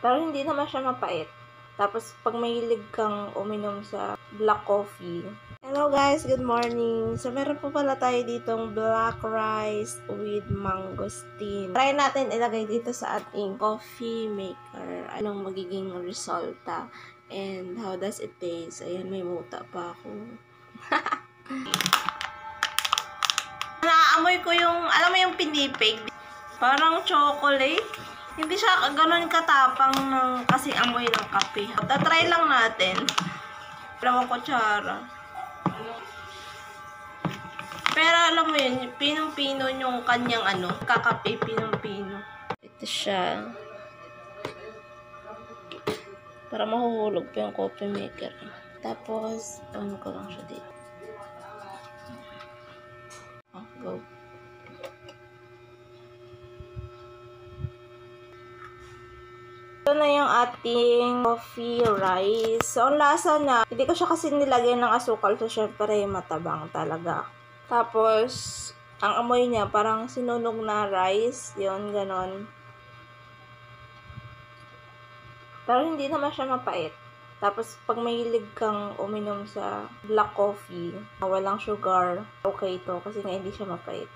Pero hindi naman siya mapait. Tapos, pag mahilig kang uminom sa black coffee. Hello guys, good morning. So, meron po pala tayo ditong black rice with mangosteen. Try natin ilagay dito sa ating coffee maker. Anong magiging resulta? And how does it taste? Ayan, may muta pa ako. Naamoy ko yung, alam mo yung pinipig? Parang chocolate. Hindi siya ganun katapang ng kasi amoy ng kape. Tatry lang natin. 2 kutsara. Pero alam mo yun, pinong-pino yung kanyang kakape, pinong-pino. Ito siya. Para mahuhulog pa yung coffee maker. Tapos, on ko lang siya dito. Go. Ito na yung ating coffee rice. So, ang lasa na, hindi ko siya kasi nilagyan ng asukal. So, syempre, matabang talaga. Tapos, ang amoy niya, parang sinunog na rice. Yun, ganon. Pero hindi naman siya mapait. Tapos, pag mahilig kang uminom sa black coffee, walang sugar, okay to. Kasi nga hindi siya mapait.